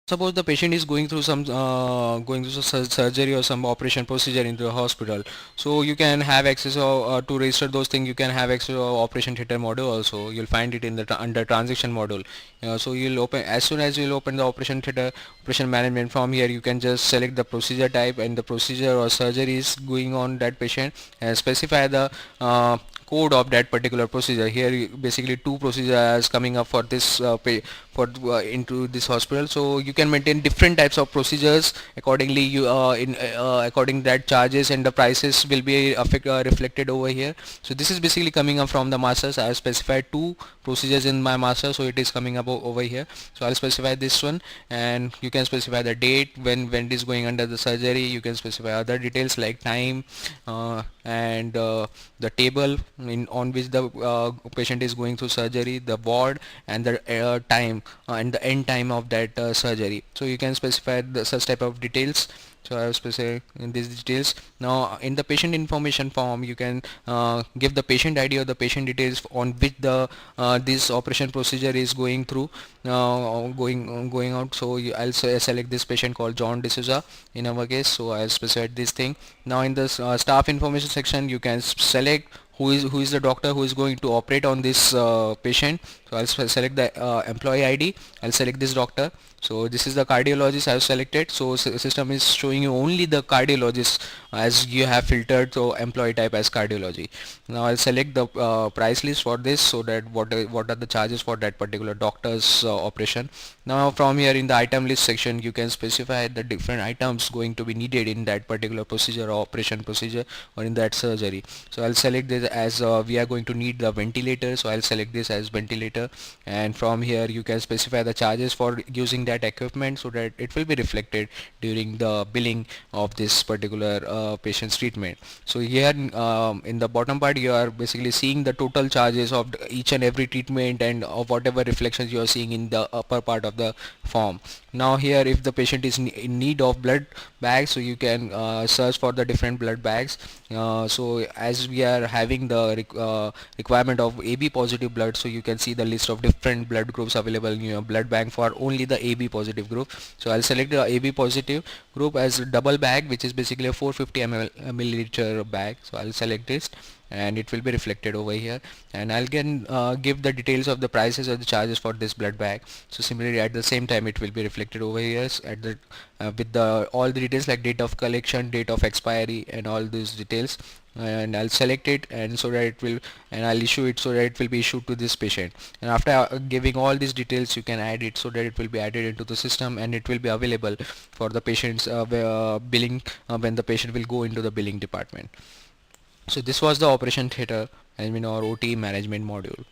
Suppose the patient is going through surgery or some operation procedure into the hospital, so you can have access to register those things. You can have access to operation theater module also. You'll find it in the under transaction module. So you'll open, as soon as you'll open the operation theater operation management. From here you can just select the procedure type and the procedure or surgery is going on that patient, and specify the code of that particular procedure. Here basically two procedures coming up for this into this hospital, so you can maintain different types of procedures accordingly. You in according that charges and the prices will be reflected over here. So this is basically coming up from the masters. I have specified two procedures in my master, so it is coming up over here. So I'll specify this one, and you can specify the date when it is going under the surgery. You can specify other details like time, and the table in on which the patient is going through surgery, the ward, and the time and the end time of that surgery. So you can specify such type of details. So I have specified in these details. Now in the patient information form, you can give the patient ID or the patient details on which the this operation procedure is going through, going out. So I'll select this patient called John D'Souza in our case. So I'll specify this thing. Now in this staff information section, you can select who is the doctor who is going to operate on this patient. So I'll select the employee ID. I'll select this doctor. So this is the cardiologist I have selected. So system is showing you only the cardiologist as you have filtered so employee type as cardiology. Now I'll select the price list for this, so that what are the charges for that particular doctor's operation. Now from here in the item list section, you can specify the different items going to be needed in that particular procedure or operation procedure or in that surgery. So I'll select this as we are going to need the ventilator, so I'll select this as ventilator. And from here you can specify the charges for using that equipment, so that it will be reflected during the billing of this particular patient's treatment. So here in the bottom part, you are basically seeing the total charges of each and every treatment and of whatever reflections you are seeing in the upper part of the form. Now here, if the patient is in need of blood bags, so you can search for the different blood bags. So as we are having the requirement of AB positive blood, so you can see the list of different blood groups available in your blood bank for only the AB positive group. So I'll select the AB positive group as a double bag, which is basically a 450 milliliter bag. So I'll select this, and it will be reflected over here. And I'll again give the details of the prices or the charges for this blood bag. So similarly, at the same time, it will be reflected over here at the with the all the details like date of collection, date of expiry, and all these details. And I'll select it, and so that it will, and I'll issue it so that it will be issued to this patient. And after giving all these details, you can add it so that it will be added into the system, and it will be available for the patient's billing when the patient will go into the billing department. So this was the operation theater admin or OT management module.